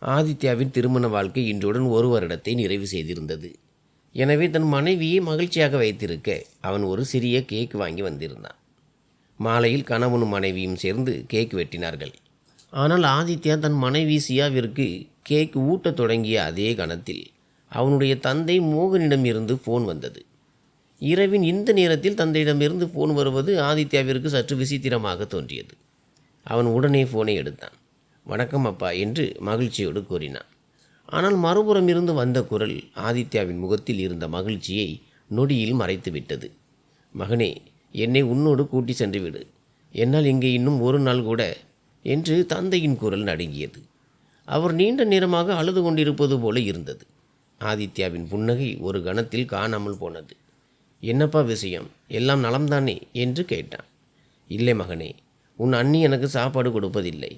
ஆதித்யாவின் திருமண வாழ்க்கை இன்றுடன் ஒரு வருடத்தை நிறைவு செய்திருந்தது. எனவே தன் மனைவியை மகிழ்ச்சியாக வைத்திருக்க அவன் ஒரு சிறிய கேக் வாங்கி வந்திருந்தான். மாலையில் கணவனும் மனைவியும் சேர்ந்து கேக் வெட்டினார்கள். ஆனால் ஆதித்யா தன் மனைவி சியாவிற்கு கேக் ஊட்டத் தொடங்கிய அதே கணத்தில் அவனுடைய தந்தை மோகனிடம் இருந்து ஃபோன் வந்தது. இரவின் இந்த நேரத்தில் தந்தையிடமிருந்து ஃபோன் வருவது ஆதித்யாவிற்கு சற்று விசித்திரமாக தோன்றியது. அவன் உடனே ஃபோனை எடுத்தான். வணக்கம் அப்பா என்று மகிழ்ச்சியோடு கூறினான். ஆனால் மறுபுறம் இருந்து வந்த குரல் ஆதித்யாவின் முகத்தில் இருந்த மகிழ்ச்சியை நொடியில் மறைத்துவிட்டது. மகனே, என்னை உன்னோடு கூட்டி சென்று விடு. என்னால் இங்கே இன்னும் ஒரு நாள் கூட என்று தந்தையின் குரல் நடுங்கியது. அவர் நீண்ட நேரமாக அழுது கொண்டிருப்பது போல இருந்தது. ஆதித்யாவின் புன்னகை ஒரு கணத்தில் காணாமல் போனது. என்னப்பா விஷயம், எல்லாம் நலம்தானே என்று கேட்டான். இல்லை மகனே, உன் அண்ணி எனக்கு சாப்பாடு கொடுப்பதில்லை.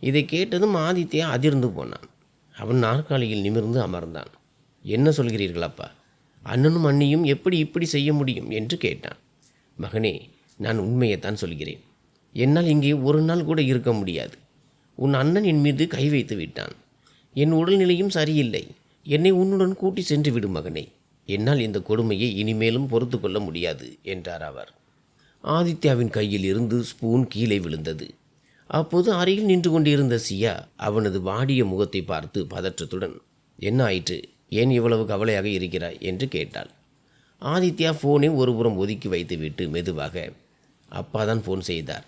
இதை கேட்டதும் ஆதித்யா அதிர்ந்து போனான். அவன் நாற்காலியில் நிமிர்ந்து அமர்ந்தான். என்ன சொல்கிறீர்கள் அப்பா? அண்ணனும் அண்ணியும் எப்படி இப்படி செய்ய முடியும் என்று கேட்டான். மகனே, நான் உண்மையைத்தான் சொல்கிறேன். என்னால் இங்கே ஒரு நாள் கூட இருக்க முடியாது. உன் அண்ணன் என் மீது கை வைத்து விட்டான். என் உடல்நிலையும் சரியில்லை. என்னை உன்னுடன் கூட்டி சென்று விடும் மகனே. என்னால் இந்த கொடுமையை இனிமேலும் பொறுத்து கொள்ள முடியாது என்றார் அவர். ஆதித்யாவின் கையில் இருந்து ஸ்பூன் கீழே விழுந்தது. அப்போது அருகில் நின்று கொண்டிருந்த சியா அவனது வாடிய முகத்தை பார்த்து பதற்றத்துடன், என்ன ஆயிற்று, ஏன் இவ்வளவு கவலையாக இருக்கிறாய் என்று கேட்டாள். ஆதித்யா ஃபோனை ஒருபுறம் ஒதுக்கி வைத்துவிட்டு மெதுவாக, அப்பா தான் ஃபோன் செய்தார்.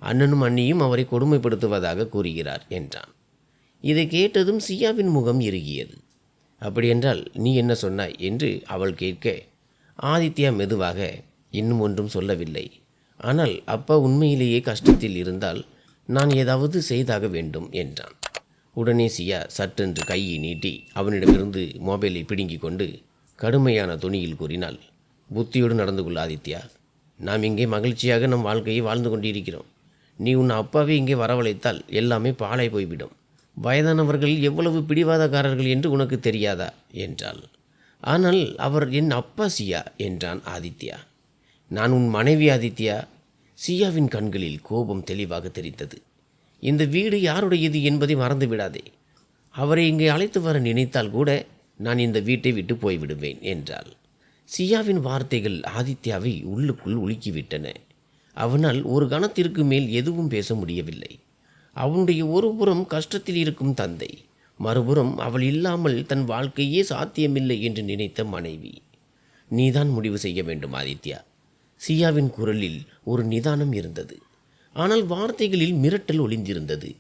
அண்ணனும் அண்ணியும் அவரை கொடுமைப்படுத்துவதாக கூறுகிறார் என்றான். இதை கேட்டதும் சியாவின் முகம் இறுகியது. அப்படியென்றால் நீ என்ன சொன்னாய் என்று அவள் கேட்க, ஆதித்யா மெதுவாக, இன்னும் ஒன்றும் சொல்லவில்லை. ஆனால் அப்பா உண்மையிலேயே கஷ்டத்தில் இருந்தால் நான் ஏதாவது செய்தாக வேண்டும் என்றான். உடனே சியா சட்டென்று கையை நீட்டி அவனிடமிருந்து மொபைலை பிடுங்கி கொண்டு கடுமையான துணியில் கூறினாள், புத்தியோடு நடந்து கொள் ஆதித்யா. நாம் இங்கே மகிழ்ச்சியாக நம் வாழ்க்கையை வாழ்ந்து கொண்டிருக்கிறோம். நீ உன் அப்பாவை இங்கே வரவழைத்தால் எல்லாமே பாழாய் போய்விடும். வயதானவர்கள் எவ்வளவு பிடிவாதக்காரர்கள் என்று உனக்கு தெரியாதா என்றாள். ஆனால் அவர் என் அப்பா சியா என்றான் ஆதித்யா. நான் உன் மனைவி ஆதித்யா. சியாவின் கண்களில் கோபம் தெளிவாக தெரிந்தது. இந்த வீடு யாருடையது என்பதை மறந்து விடாதே. அவரை இங்கே அழைத்து வர நினைத்தால் கூட நான் இந்த வீட்டை விட்டு போய்விடுவேன் என்றாள். சியாவின் வார்த்தைகள் ஆதித்யாவை உள்ளுக்குள் உலுக்கிவிட்டன. அவனால் ஒரு கணத்திற்கு மேல் எதுவும் பேச முடியவில்லை. அவனுடைய ஒரு புறம் கஷ்டத்தில் இருக்கும் தந்தை, மறுபுறம் அவள் இல்லாமல் தன் வாழ்க்கையே சாத்தியமில்லை என்று நினைத்த மனைவி. நீதான் முடிவு செய்ய வேண்டும் ஆதித்யா. சியாவின் குரலில் ஒரு நிதானம் இருந்தது. ஆனால் வார்த்தைகளில் மிரட்டல் ஒளிந்திருந்தது.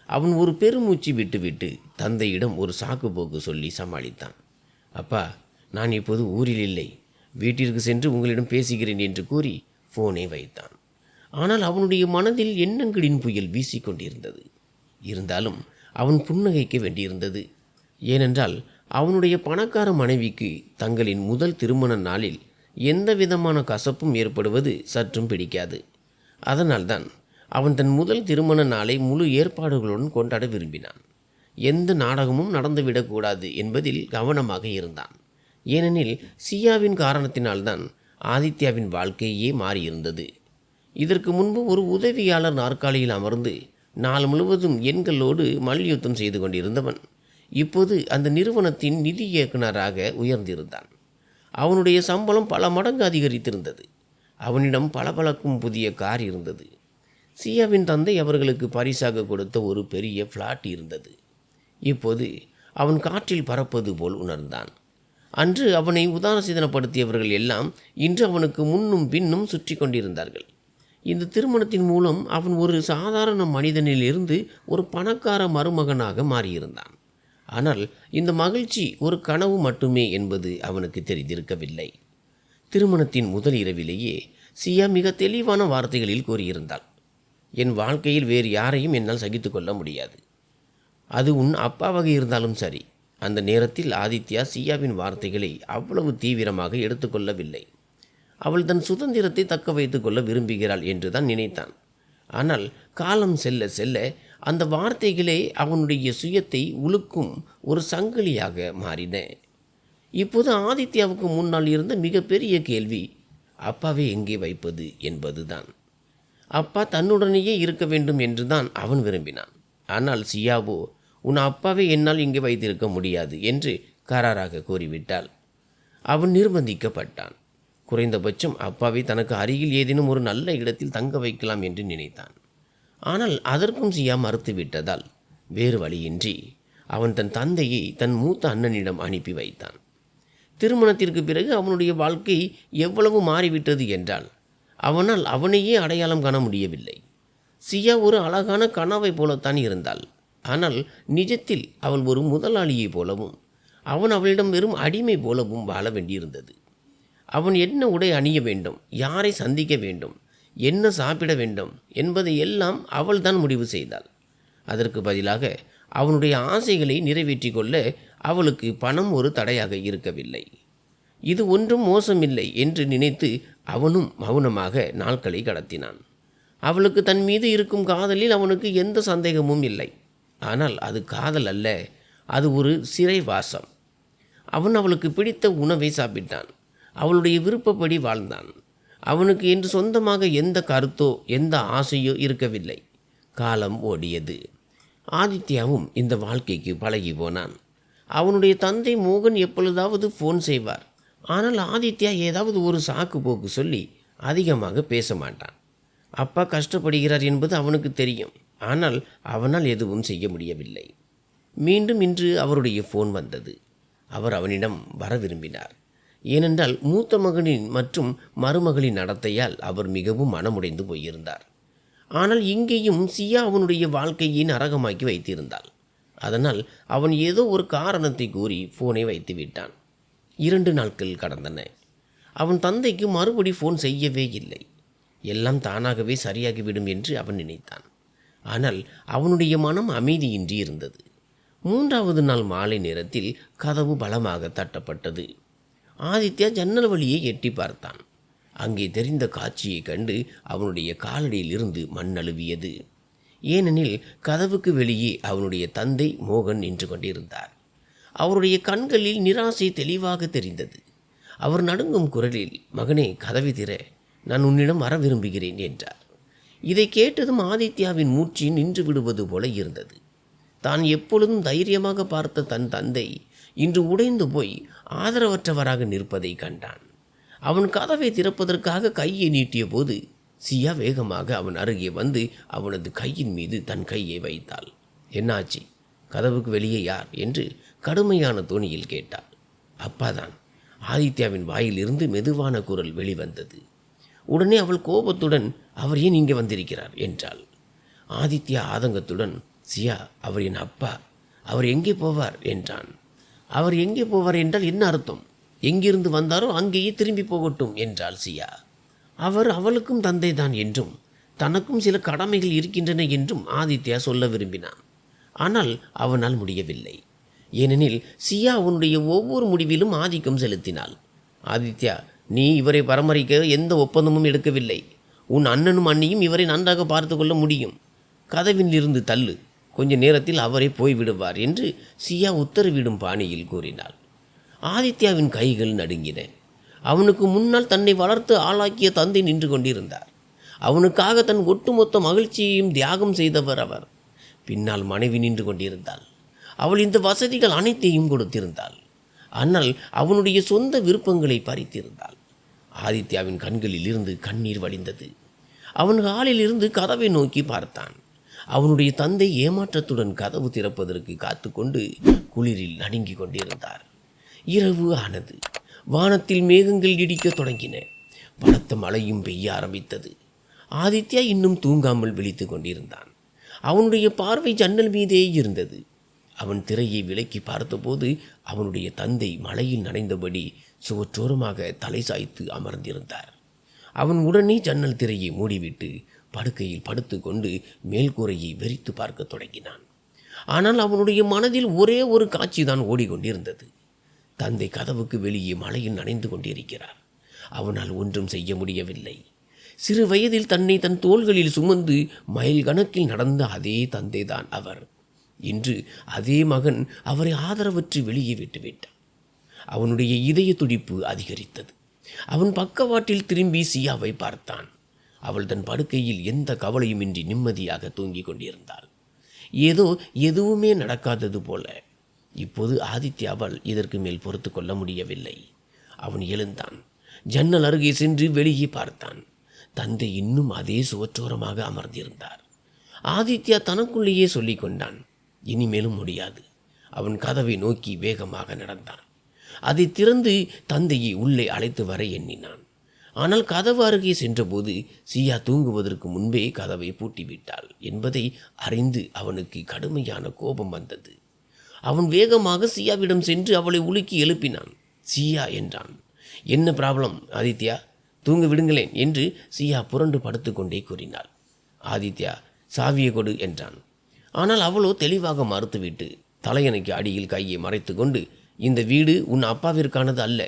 அவன் ஒரு பெருமூச்சு விட்டுவிட்டு தந்தையிடம் ஒரு சாக்கு போக்கு சொல்லி சமாளித்தான். அப்பா, நான் இப்போது ஊரில் இல்லை. வீட்டிற்கு சென்று உங்களிடம் பேசுகிறேன் என்று கூறி ஃபோனை வைத்தான். ஆனால் அவனுடைய மனதில் எண்ணங்களின் புயல் வீசிக்கொண்டிருந்தது. இருந்தாலும் அவன் புன்னகைக்க வேண்டியிருந்தது. ஏனென்றால் அவனுடைய பணக்கார மனைவிக்கு தங்களின் முதல் திருமண நாளில் எந்த விதமான கசப்பும் ஏற்படுவது சற்றும் பிடிக்காது. அதனால்தான் அவன் தன் முதல் திருமண நாளை முழு ஏற்பாடுகளுடன் கொண்டாட விரும்பினான். எந்த நாடகமும் நடந்துவிடக்கூடாது என்பதில் கவனமாக இருந்தான். ஏனெனில் சியாவின் காரணத்தினால்தான் ஆதித்யாவின் வாழ்க்கையே மாறியிருந்தது. இதற்கு முன்பு ஒரு உதவியாளர் நாற்காலியில் அமர்ந்து நாள் முழுவதும் எண்களோடு மல்யுத்தம் செய்து கொண்டிருந்தவன் இப்போது அந்த நிறுவனத்தின் நிதி இயக்குநராக உயர்ந்திருந்தான். அவனுடைய சம்பளம் பல மடங்கு அதிகரித்திருந்தது. அவனிடம் பளபளக்கும் புதிய கார் இருந்தது. சியாவின் தந்தை அவர்களுக்கு பரிசாக கொடுத்த ஒரு பெரிய ஃப்ளாட் இருந்தது. இப்போது அவன் காற்றில் பறப்பது போல் உணர்ந்தான். அன்று அவனை உதாசீனப்படுத்தியவர்கள் எல்லாம் இன்று அவனுக்கு முன்னும் பின்னும் சுற்றி கொண்டிருந்தார்கள். இந்த திருமணத்தின் மூலம் அவன் ஒரு சாதாரண மனிதனிலிருந்து ஒரு பணக்கார மருமகனாக மாறியிருந்தான். ஆனால் இந்த மகிழ்ச்சி ஒரு கனவு மட்டுமே என்பது அவனுக்கு தெரிந்திருக்கவில்லை. திருமணத்தின் முதல் இரவிலேயே சியா மிக தெளிவான வார்த்தைகளில் கூறியிருந்தாள், என் வாழ்க்கையில் வேறு யாரையும் என்னால் சகித்து கொள்ள முடியாது. அது உன் அப்பாவாக இருந்தாலும் சரி. அந்த நேரத்தில் ஆதித்யா சியாவின் வார்த்தைகளை அவ்வளவு தீவிரமாக எடுத்துக்கொள்ளவில்லை. அவள் தன் சுதந்திரத்தை தக்க வைத்து கொள்ள விரும்புகிறாள் என்று தான் நினைத்தான். ஆனால் காலம் செல்ல செல்ல அந்த வார்த்தைகளே அவனுடைய சுயத்தை உலுக்கும் ஒரு சங்கிலியாக மாறின. இப்போது ஆதித்யாவுக்கு முன்னால் இருந்த மிகப்பெரிய கேள்வி அப்பாவை எங்கே வைப்பது என்பதுதான். அப்பா தன்னுடனேயே இருக்க வேண்டும் என்று தான் அவன் விரும்பினான். ஆனால் சியாவோ உன் அப்பாவை என்னால் இங்கே வைத்திருக்க முடியாது என்று கராராக கூறிவிட்டாள். அவன் நிர்பந்திக்கப்பட்டான். குறைந்தபட்சம் அப்பாவை தனக்கு அருகில் ஏதேனும் ஒரு நல்ல இடத்தில் தங்க வைக்கலாம் என்று நினைத்தான். ஆனால் அதற்கும் சியா மறுத்துவிட்டதால் வேறு வழியின்றி அவன் தன் தந்தையை தன் மூத்த அண்ணனிடம் அனுப்பி வைத்தான். திருமணத்திற்கு பிறகு அவனுடைய வாழ்க்கை எவ்வளவு மாறிவிட்டது என்றால் அவனால் அவனையே அடையாளம் காண முடியவில்லை. சியா ஒரு அழகான கனவை போலத்தான் இருந்தாள். ஆனால் நிஜத்தில் அவள் ஒரு முதலாளியைப் போலவும் அவன் அவளிடம் வெறும் அடிமை போலவும் வாழ வேண்டியிருந்தது. அவன் என்ன உடை அணிய வேண்டும், யாரை சந்திக்க வேண்டும், என்ன சாப்பிட வேண்டும் என்பதை எல்லாம் அவள்தான் முடிவு செய்தாள். அதற்கு பதிலாக அவனுடைய ஆசைகளை நிறைவேற்றி கொள்ள அவளுக்கு பணம் ஒரு தடையாக இருக்கவில்லை. இது ஒன்றும் மோசமில்லை என்று நினைத்து அவனும் மௌனமாக நாட்களை கடத்தினான். அவளுக்கு தன் மீது இருக்கும் காதலில் அவனுக்கு எந்த சந்தேகமும் இல்லை. ஆனால் அது காதல் அல்ல, அது ஒரு சிறைவாசம். அவன் அவளுக்கு பிடித்த உணவை சாப்பிட்டான். அவளுடைய விருப்பப்படி வாழ்ந்தான். அவனுக்கு என்று சொந்தமாக எந்த கருத்தோ எந்த ஆசையோ இருக்கவில்லை. காலம் ஓடியது. ஆதித்யாவும் இந்த வாழ்க்கைக்கு பழகி போனான். அவனுடைய தந்தை மோகன் எப்பொழுதாவது ஃபோன் செய்வார். ஆனால் ஆதித்யா ஏதாவது ஒரு சாக்கு போக்கு சொல்லி அதிகமாக பேச மாட்டான். அப்பா கஷ்டப்படுகிறார் என்பது அவனுக்கு தெரியும். ஆனால் அவனால் எதுவும் செய்ய முடியவில்லை. மீண்டும் இன்று அவருடைய ஃபோன் வந்தது. அவர் அவனிடம் வர விரும்பினார். ஏனென்றால் மூத்த மகனின் மற்றும் மருமகளின் நடத்தையால் அவர் மிகவும் மனமுடைந்து போயிருந்தார். ஆனால் இங்கேயும் சியா அவனுடைய வாழ்க்கையை நரகமாக்கி வைத்திருந்தாள். அதனால் அவன் ஏதோ ஒரு காரணத்தை கூறி ஃபோனை வைத்து விட்டான். 2 நாட்கள் கடந்தன. அவன் தந்தைக்கு மறுபடி ஃபோன் செய்யவே இல்லை. எல்லாம் தானாகவே சரியாகிவிடும் என்று அவன் நினைத்தான். ஆனால் அவனுடைய மனம் அமைதியின்றி இருந்தது. 3வது நாள் மாலை நேரத்தில் கதவு பலமாக தட்டப்பட்டது. ஆதித்யா ஜன்னல் வழியை எட்டி பார்த்தான். அங்கே தெரிந்த காட்சியை கண்டு அவனுடைய காலடியில் இருந்து மண் நழுவியது. ஏனெனில் கதவுக்கு வெளியே அவனுடைய தந்தை மோகன் நின்று கொண்டிருந்தார். அவருடைய கண்களில் நிராசை தெளிவாக தெரிந்தது. அவர் நடுங்கும் குரலில், மகனே, கதவை திற, நான் உன்னிடம் வர விரும்புகிறேன் என்றார். இதை கேட்டதும் ஆதித்யாவின் மூச்சு நின்று விடுவது போல இருந்தது. தான் எப்பொழுதும் தைரியமாக பார்த்த தன் தந்தை இன்று உடைந்து போய் ஆதரவற்றவராக நிற்பதை கண்டான். அவன் கதவை திறப்பதற்காக கையை நீட்டிய போது சியா வேகமாக அவன் அருகே வந்து அவனது கையின் மீது தன் கையை வைத்தாள். என்னாச்சு? கதவுக்கு வெளியே யார் என்று கடுமையான தொனியில் கேட்டாள். அப்பாதான். ஆதித்யாவின் வாயிலிருந்து மெதுவான குரல் வெளிவந்தது. உடனே அவள் கோபத்துடன், அவர் ஏன் இங்கே வந்திருக்கிறார் என்றாள். ஆதித்யா ஆதங்கத்துடன், சியா, அவர் என் அப்பா, அவர் எங்கே போவார் என்றான். அவர் எங்கே போவார் என்றால் என்ன அர்த்தம்? எங்கிருந்து வந்தாரோ அங்கேயே திரும்பி போகட்டும் என்றாள் சியா. அவர் அவளுக்கும் தந்தைதான் என்றும் தனக்கும் சில கடமைகள் இருக்கின்றன என்றும் ஆதித்யா சொல்ல விரும்பினான். ஆனால் அவனால் முடியவில்லை. ஏனெனில் சியா அவனுடைய ஒவ்வொரு முடிவிலும் ஆதிக்கம் செலுத்தினாள். ஆதித்யா, நீ இவரை பராமரிக்க எந்த ஒப்பந்தமும் எடுக்கவில்லை. உன் அண்ணனும் அண்ணியும் இவரை நன்றாக பார்த்து கொள்ள முடியும். கதவில் இருந்து தள்ளு, கொஞ்ச நேரத்தில் அவரே போய்விடுவார் என்று சியா உத்தரவிடும் பாணியில் கூறினாள். ஆதித்யாவின் கைகள் நடுங்கின. அவனுக்கு முன்னால் தன்னை வளர்த்து ஆளாக்கிய தந்தை நின்று கொண்டிருந்தார். அவனுக்காக தன் ஒட்டுமொத்த மகிழ்ச்சியையும் தியாகம் செய்தவர் அவர். பின்னால் மனைவி நின்று கொண்டிருந்தாள். அவள் இந்த வசதிகள் அனைத்தையும் கொடுத்திருந்தாள். ஆனால் அவனுடைய சொந்த விருப்பங்களை பறித்திருந்தாள். ஆதித்யாவின் கண்களில் இருந்து கண்ணீர் வழிந்தது. அவன் ஹாலில் இருந்து கதவை நோக்கி பார்த்தான். அவனுடைய தந்தை ஏமாற்றத்துடன் கதவு திறப்பதற்கு காத்து கொண்டு குளிரில் நடுங்கிக் கொண்டிருந்தார். இரவு ஆனது. வானத்தில் மேகங்கள் இடிக்க தொடங்கின. பலத்த மழையும் பெய்ய ஆரம்பித்தது. ஆதித்யா இன்னும் தூங்காமல் விழித்து கொண்டிருந்தான். அவனுடைய பார்வை ஜன்னல் மீதே இருந்தது. அவன் திரையை விலக்கி பார்த்தபோது அவனுடைய தந்தை மழையில் நனைந்தபடி சுவற்றோரமாக தலை சாய்த்து அமர்ந்திருந்தார். அவன் உடனே ஜன்னல் திரையை மூடிவிட்டு படுக்கையில் படுத்து கொண்டு மேல்கூரையை வெறித்து பார்க்க தொடங்கினான். ஆனால் அவனுடைய மனதில் ஒரே ஒரு காட்சிதான் ஓடிக்கொண்டிருந்தது. தந்தை கதவுக்கு வெளியே மழையில் நனைந்து கொண்டிருக்கிறார். அவனால் ஒன்றும் செய்ய முடியவில்லை. சிறு வயதில் தன்னை தன் தோள்களில் சுமந்து மைல் கணக்கில் நடந்த அதே தந்தைதான் அவர். இன்று அதே மகன் அவரை ஆதரவற்று வெளியே விட்டுவிட்டான். அவனுடைய இதய துடிப்பு அதிகரித்தது. அவன் பக்கவாட்டில் திரும்பி சியாவை பார்த்தான். அவள் தன் படுக்கையில் எந்த கவலையுமின்றி நிம்மதியாக தூங்கிக் கொண்டிருந்தாள். ஏதோ எதுவுமே நடக்காதது போல. இப்போது ஆதித்யாவால் இதற்கு மேல் பொறுத்து கொள்ள முடியவில்லை. அவன் எழுந்தான். ஜன்னல் அருகே சென்று வெளியே பார்த்தான். தந்தை இன்னும் அதே சுவற்றோரமாக அமர்ந்திருந்தார். ஆதித்யா தனக்குள்ளேயே சொல்லிக் கொண்டான், இனிமேலும் முடியாது. அவன் கதவை நோக்கி வேகமாக நடந்தான். அதை திறந்து தந்தையை உள்ளே அழைத்து வர எண்ணினான். ஆனால் கதவு அருகே சென்றபோது சியா தூங்குவதற்கு முன்பே கதவை பூட்டிவிட்டாள் என்பதை அறிந்து அவனுக்கு கடுமையான கோபம் வந்தது. அவன் வேகமாக சியாவிடம் சென்று அவளை உலுக்கி எழுப்பினான். சியா என்றான். என்ன ப்ராப்ளம் ஆதித்யா? தூங்க விடுங்களேன் என்று சியா புரண்டு படுத்துக்கொண்டே கூறினாள். ஆதித்யா, சாவியை கொடு என்றான். ஆனால் அவளோ தெளிவாக மறுத்துவிட்டு தலையணைக்கு அடியில் கையை மறைத்து கொண்டு, இந்த வீடு உன் அப்பாவிற்கானது அல்ல,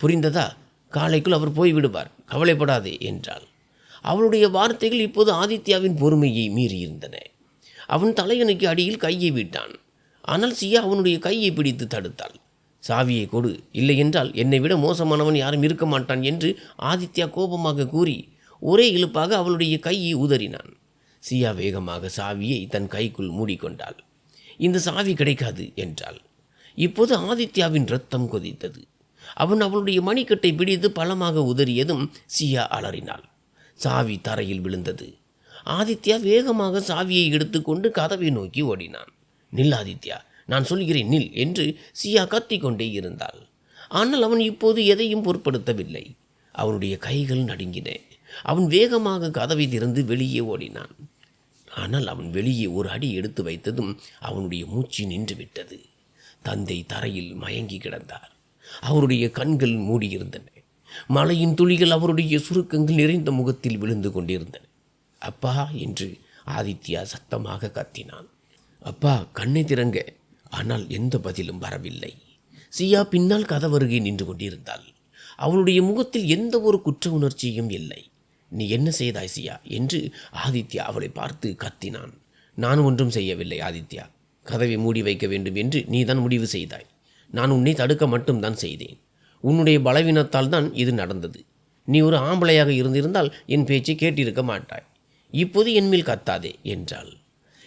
புரிந்ததா? காலைக்குள் அவர் போய்விடுவார், கவலைப்படாதே என்றாள். அவளுடைய வார்த்தைகள் இப்போது ஆதித்யாவின் பொறுமையை மீறியிருந்தன. அவன் தலையணைக்கு அடியில் கையை விட்டான். ஆனால் சியா அவனுடைய கையை பிடித்து தடுத்தாள். சாவியை கொடு, இல்லை என்றால் என்னை விட மோசமானவன் யாரும் இருக்க மாட்டான் என்று ஆதித்யா கோபமாக கூறி ஒரே இழுப்பாக அவளுடைய கையை உதறினான். சியா வேகமாக சாவியை தன் கைக்குள் மூடிக்கொண்டாள். இந்த சாவி கிடைக்காது என்றாள். இப்போது ஆதித்யாவின் இரத்தம் கொதித்தது. அவன் அவளுடைய மணிக்கட்டை பிடித்து பலமாக உதறியதும் சியா அலறினாள். சாவி தரையில் விழுந்தது. ஆதித்யா வேகமாக சாவியை எடுத்துக்கொண்டு கதவை நோக்கி ஓடினான். நில் ஆதித்யா, நான் சொல்கிறேன் நில் என்று சியா கத்திக்கொண்டே இருந்தாள். ஆனால் அவன் இப்போது எதையும் பொருட்படுத்தவில்லை. அவனுடைய கைகள் நடுங்கின. அவன் வேகமாக கதவை திறந்து வெளியே ஓடினான். ஆனால் அவன் வெளியே ஒரு அடி எடுத்து வைத்ததும் அவனுடைய மூச்சு நின்றுவிட்டது. தந்தை தரையில் மயங்கி கிடந்தார். அவருடைய கண்கள் மூடியிருந்தன. மழையின் துளிகள் அவருடைய சுருக்கங்கள் நிறைந்த முகத்தில் விழுந்து கொண்டிருந்தன. அப்பா என்று ஆதித்யா சத்தமாக கத்தினான். அப்பா, கண்ணை திறங்க. ஆனால் எந்த பதிலும் வரவில்லை. சியா பின்னால் கதவருகே நின்று கொண்டிருந்தாள். அவளுடைய முகத்தில் எந்த ஒரு குற்ற உணர்ச்சியும் இல்லை. நீ என்ன செய்தாய் சியா என்று ஆதித்யா அவளை பார்த்து கத்தினான். நான் ஒன்றும் செய்யவில்லை ஆதித்யா. கதவை மூடி வைக்க வேண்டும் என்று நீதான் முடிவு செய்தாய். நான் உன்னை தடுக்க மட்டும்தான் செய்தேன். உன்னுடைய பலவீனத்தால் தான் இது நடந்தது. நீ ஒரு ஆம்பளையாக இருந்திருந்தால் என் பேச்சை கேட்டிருக்க மாட்டாய். இப்போது என் மேல் கத்தாதே என்றாள்.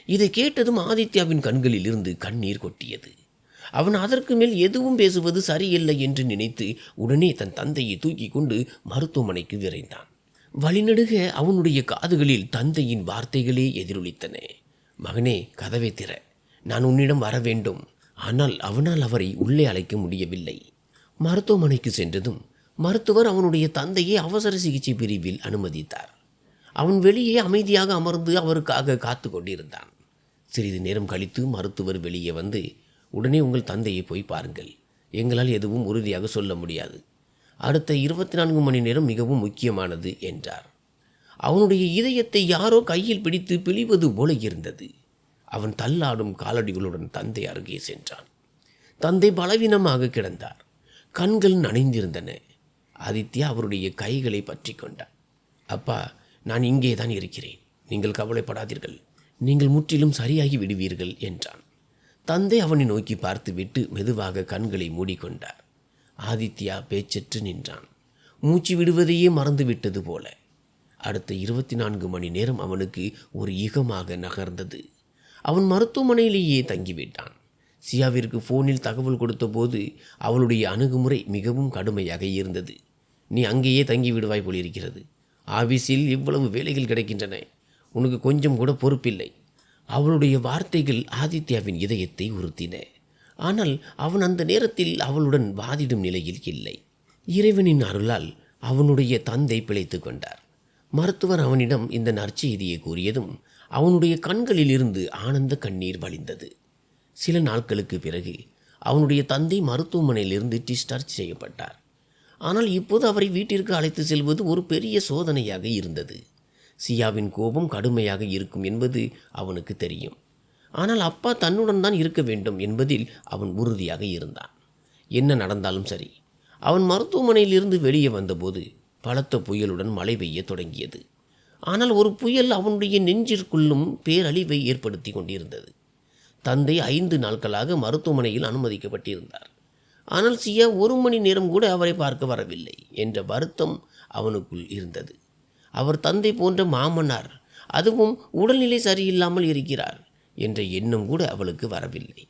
இதை கேட்டதும் ஆதித்யாவின் கண்களில் இருந்து கண்ணீர் கொட்டியது. அவன் அதற்கு மேல் எதுவும் பேசுவது சரியில்லை என்று நினைத்து உடனே தன் தந்தையை தூக்கி கொண்டு மருத்துவமனைக்கு விரைந்தான். வழிநடுக அவனுடைய காதுகளில் தந்தையின் வார்த்தைகளே எதிரொலித்தன. மகனே, கதவை திற, நான் உன்னிடம் வர வேண்டும். ஆனால் அவனால் அவரை உள்ளே அழைக்க முடியவில்லை. மருத்துவமனைக்கு சென்றதும் மருத்துவர் அவனுடைய தந்தையை அவசர சிகிச்சை பிரிவில் அனுமதித்தார். அவன் வெளியே அமைதியாக அமர்ந்து அவருக்காக காத்து கொண்டிருந்தான். சிறிது நேரம் கழித்து மருத்துவர் வெளியே வந்து, உடனே உங்கள் தந்தையை போய் பாருங்கள். எங்களால் எதுவும் உறுதியாக சொல்ல முடியாது. அடுத்த 24 மணி நேரம் மிகவும் முக்கியமானது என்றார். அவனுடைய இதயத்தை யாரோ கையில் பிடித்து பிழிவது போல இருந்தது. அவன் தள்ளாடும் காலடிகளுடன் தந்தை அருகே சென்றான். தந்தை பலவீனமாக கிடந்தார். கண்கள் நனைந்திருந்தன. ஆதித்யா அவருடைய கைகளை பற்றி கொண்டார். அப்பா, நான் இங்கே தான் இருக்கிறேன். நீங்கள் கவலைப்படாதீர்கள். நீங்கள் முற்றிலும் சரியாகி விடுவீர்கள் என்றான். தந்தை அவனை நோக்கி பார்த்துவிட்டு மெதுவாக கண்களை மூடிக்கொண்டார். ஆதித்யா பேச்சற்று நின்றான். மூச்சு விடுவதையே மறந்துவிட்டது போல. அடுத்த 24 மணி நேரம் அவனுக்கு ஒரு யுகமாக நகர்ந்தது. அவன் மருத்துவமனையிலேயே தங்கிவிட்டான். சியாவிற்கு ஃபோனில் தகவல் கொடுத்தபோது அவளுடைய அணுகுமுறை மிகவும் கடுமையாக இருந்தது. நீ அங்கேயே தங்கி விடுவாய் போலிருக்கிறது. ஆபீஸில் இவ்வளவு வேலைகள் கிடைக்கின்றன, உனக்கு கொஞ்சம் கூட பொறுப்பில்லை. அவளுடைய வார்த்தைகள் ஆதித்யாவின் இதயத்தை உறுத்தின. ஆனால் அவன் அந்த நேரத்தில் அவளுடன் வாதிடும் நிலையில் இல்லை. இறைவனின் அருளால் அவனுடைய தந்தை பிழைத்து கொண்டார். மருத்துவர் அவனிடம் இந்த நற்செய்தியை கூறியதும் அவனுடைய கண்களில் இருந்து ஆனந்த கண்ணீர் வழிந்தது. சில நாட்களுக்கு பிறகு அவனுடைய தந்தை மருத்துவமனையிலிருந்து டிஸ்சார்ஜ் செய்யப்பட்டார். ஆனால் இப்போது அவரை வீட்டிற்கு அழைத்து செல்வது ஒரு பெரிய சோதனையாக இருந்தது. சியாவின் கோபம் கடுமையாக இருக்கும் என்பது அவனுக்கு தெரியும். ஆனால் அப்பா தன்னுடன் தான் இருக்க வேண்டும் என்பதில் அவன் உறுதியாக இருந்தான். என்ன நடந்தாலும் சரி. அவன் மருத்துவமனையிலிருந்து வெளியே வந்தபோது பலத்த புயலுடன் மழை பெய்ய தொடங்கியது. ஆனால் ஒரு புயல் அவனுடைய நெஞ்சிற்குள்ளும் பேரழிவை ஏற்படுத்தி கொண்டிருந்தது. தந்தை 5 நாட்களாக மருத்துவமனையில் அனுமதிக்கப்பட்டிருந்தார். ஆனால் சியா 1 மணி நேரம் கூட அவரை பார்க்க வரவில்லை என்ற வருத்தம் அவனுக்குள் இருந்தது. அவர் தந்தை போன்ற மாமனார், அதுவும் உடல்நிலை சரியில்லாமல் இருக்கிறார். என்ற எண்ணம் கூட அவளுக்கு வரவில்லை.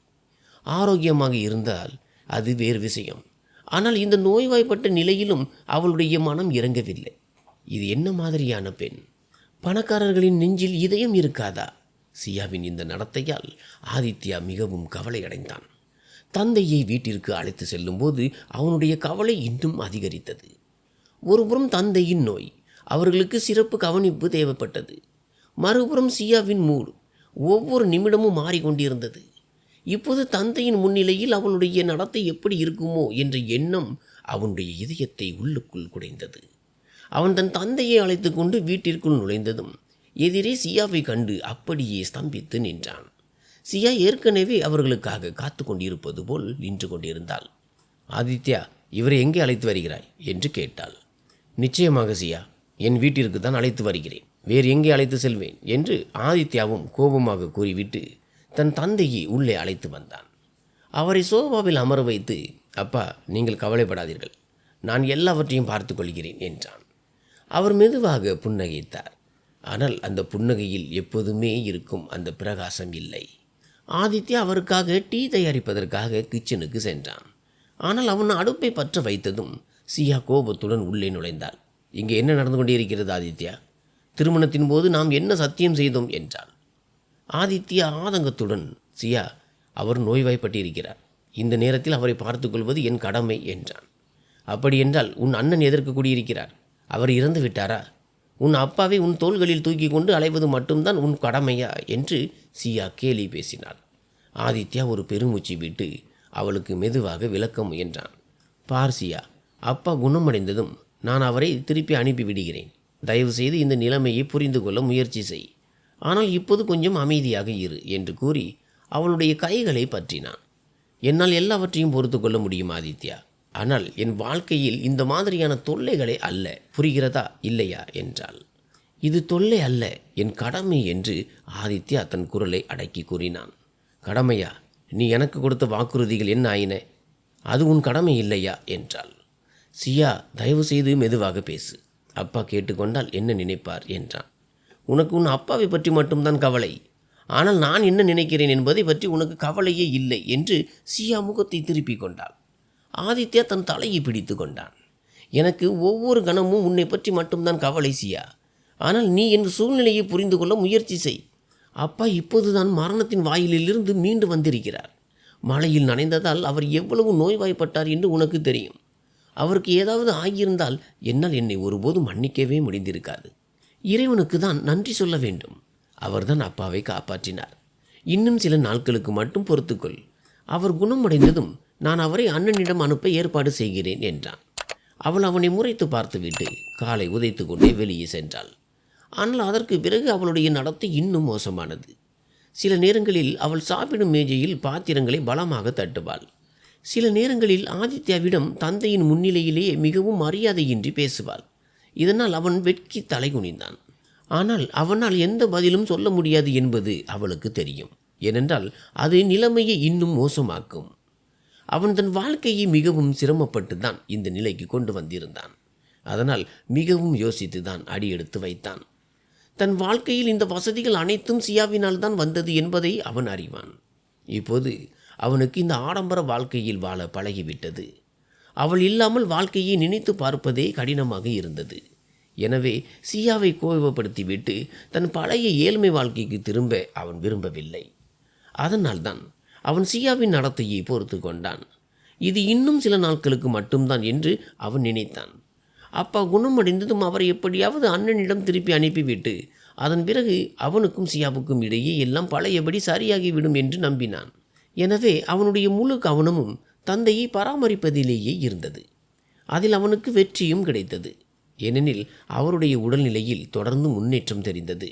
ஆரோக்கியமாக இருந்தால் அது வேறு விஷயம். ஆனால் இந்த நோய்வாய்ப்பட்ட நிலையிலும் அவளுடைய மனம் இறங்கவில்லை. இது என்ன மாதிரியான பெண்? பணக்காரர்களின் நெஞ்சில் இதயம் இருக்காதா? சியாவின் இந்த நடத்தையால் ஆதித்யா மிகவும் கவலையடைந்தான். தந்தையை வீட்டிற்கு அழைத்து செல்லும்போது அவனுடைய கவலை இன்னும் அதிகரித்தது. ஒருபுறம் தந்தையின் நோய், அவர்களுக்கு சிறப்பு கவனிப்பு தேவைப்பட்டது. மறுபுறம் சியாவின் மூடு ஒவ்வொரு நிமிடமும் மாறிக்கொண்டிருந்தது. இப்போது தந்தையின் முன்னிலையில் அவனுடைய நடத்தை எப்படி இருக்குமோ என்ற எண்ணம் அவனுடைய இதயத்தை உள்ளுக்குள் குடைந்தது. அவன் தன் தந்தையை அழைத்து கொண்டு வீட்டிற்குள் நுழைந்ததும் எதிரே சியாவை கண்டு அப்படியே ஸ்தம்பித்து நின்றான். சியா ஏற்கனவே அவர்களுக்காக காத்து கொண்டிருப்பது போல் நின்று கொண்டிருந்தாள். ஆதித்யா, இவரை எங்கே அழைத்து வருகிறாய் என்று கேட்டாள். நிச்சயமாக சியா, என் வீட்டிற்கு தான் அழைத்து வருகிறேன், வேறு எங்கே அழைத்து செல்வேன் என்று ஆதித்யாவும் கோபமாக கூறிவிட்டு தன் தந்தையை உள்ளே அழைத்து வந்தான். அவரை சோபாவில் அமர வைத்து, அப்பா, நீங்கள் கவலைப்படாதீர்கள், நான் எல்லாவற்றையும் பார்த்து கொள்கிறேன் என்றான். அவர் மெதுவாக புன்னகைத்தார். ஆனால் அந்த புன்னகையில் எப்போதுமே இருக்கும் அந்த பிரகாசம் இல்லை. ஆதித்யா அவருக்காக டீ தயாரிப்பதற்காக கிச்சனுக்கு சென்றான். ஆனால் அவன் அடுப்பை பற்ற வைத்ததும் சியா கோபத்துடன் உள்ளே நுழைந்தாள். இங்கே என்ன நடந்து கொண்டே இருக்கிறது ஆதித்யா? திருமணத்தின் போது நாம் என்ன சத்தியம் செய்தோம் என்றாள். ஆதித்யா ஆதங்கத்துடன், சியா, அவர் நோய்வாய்ப்பட்டிருக்கிறார், இந்த நேரத்தில் அவரை பார்த்து கொள்வது என் கடமை என்றான். அப்படியென்றால் உன் அண்ணன் எதற்கு கூடியிருக்கிறார்? அவர் இறந்து விட்டாரா? உன் அப்பாவை உன் தோள்களில் தூக்கி கொண்டு அலைவது மட்டும்தான் உன் கடமையா என்று சியா கேலி பேசினாள். ஆதித்யா ஒரு பெருமூச்சு விட்டு அவளுக்கு மெதுவாக விளக்க முயன்றான். பார் சியா, அப்பா குணமடைந்ததும் நான் அவரை திருப்பி அனுப்பி விடுகிறேன். தயவுசெய்து இந்த நிலைமையை புரிந்து கொள்ள முயற்சி செய். ஆனால் இப்போது கொஞ்சம் அமைதியாக இரு என்று கூறி அவளுடைய கைகளை பற்றினான். என்னால் எல்லாவற்றையும் பொறுத்து கொள்ள முடியும் ஆதித்யா, ஆனால் என் வாழ்க்கையில் இந்த மாதிரியான தொல்லைகளே அல்ல, புரிகிறதா இல்லையா என்றாள். இது தொல்லை அல்ல, என் கடமை என்று ஆதித்யா தன் குரலை அடக்கி கூறினான். கடமையா? நீ எனக்கு கொடுத்த வாக்குறுதிகள் என்ன ஆயின? அது உன் கடமை இல்லையா என்றாள். சியா, தயவு செய்து மெதுவாக பேசு, அப்பா கேட்டுக்கொண்டால் என்ன நினைப்பார் என்றான். உனக்கு உன் அப்பாவை பற்றி மட்டும்தான் கவலை, ஆனால் நான் என்ன நினைக்கிறேன் என்பதை பற்றி உனக்கு கவலையே இல்லை என்று சியா முகத்தை திருப்பிக் கொண்டாள். ஆதித்யா தன் தலையை பிடித்து கொண்டான். எனக்கு ஒவ்வொரு கணமும் உன்னை பற்றி மட்டும்தான் கவலை சியா, ஆனால் நீ என் சூழ்நிலையை புரிந்து கொள்ள முயற்சி செய். அப்பா இப்போதுதான் மரணத்தின் வாயிலிலிருந்து மீண்டு வந்திருக்கிறார். மழையில் நனைந்ததால் அவர் எவ்வளவு நோய்வாய்ப்பட்டார் என்று உனக்கு தெரியும். அவருக்கு ஏதாவது ஆகியிருந்தால் என்னால் என்னை ஒருபோதும் மன்னிக்கவே முடிந்திருக்காது. இறைவனுக்கு தான் நன்றி சொல்ல வேண்டும். அவர்தான் அப்பாவை காப்பாற்றினார். இன்னும் சில நாட்களுக்கு மட்டும் பொறுத்துக்கொள். அவர் குணமடைந்ததும் நான் அவரை அண்ணனிடம் அனுப்ப ஏற்பாடு செய்கிறேன் என்றான். அவள் அவனை முறைத்து பார்த்துவிட்டு காலை உதைத்து கொண்டே வெளியே சென்றாள். ஆனால் அதற்கு பிறகு அவளுடைய நடத்தை இன்னும் மோசமானது. சில நேரங்களில் அவள் சாப்பிடும் மேஜையில் பாத்திரங்களை பலமாக தட்டுவாள். சில நேரங்களில் ஆதித்யாவிடம் தந்தையின் முன்னிலையிலேயே மிகவும் மரியாதையின்றி பேசுவாள். இதனால் அவன் வெட்கி தலை குனிந்தான். ஆனால் அவனால் எந்த பதிலும் சொல்ல முடியாது என்பது அவளுக்கு தெரியும். ஏனென்றால் அது நிலைமையை இன்னும் மோசமாக்கும். அவன் தன் வாழ்க்கையை மிகவும் சிரமப்பட்டு தான் இந்த நிலைக்கு கொண்டு வந்திருந்தான். அதனால் மிகவும் யோசித்து தான் அடியெடுத்து வைத்தான். தன் வாழ்க்கையில் இந்த வசதிகள் அனைத்தும் சியாவினால் தான் வந்தது என்பதை அவன் அறிவான். இப்போது அவனுக்கு இந்த ஆடம்பர வாழ்க்கையில் வாழ பழகிவிட்டது. அவள் இல்லாமல் வாழ்க்கையை நினைத்து பார்ப்பதே கடினமாக இருந்தது. எனவே சியாவை கோபப்படுத்திவிட்டு தன் பழைய ஏழ்மை வாழ்க்கைக்கு திரும்ப அவன் விரும்பவில்லை. அதனால்தான் அவன் சியாவின் நடத்தையை பொறுத்து கொண்டான். இது இன்னும் சில நாட்களுக்கு மட்டும்தான் என்று அவன் நினைத்தான். அப்பா குணமடைந்ததும் அவரை எப்படியாவது அண்ணனிடம் திருப்பி அனுப்பிவிட்டு அதன் பிறகு அவனுக்கும் சியாவுக்கும் இடையே எல்லாம் பழையபடி சரியாகிவிடும் என்று நம்பினான். எனவே அவனுடைய முழு கவனமும் தந்தையை பராமரிப்பதிலேயே இருந்தது. அதில் அவனுக்கு வெற்றியும் கிடைத்தது. ஏனெனில் அவருடைய உடல்நிலையில் தொடர்ந்து முன்னேற்றம் தெரிந்தது.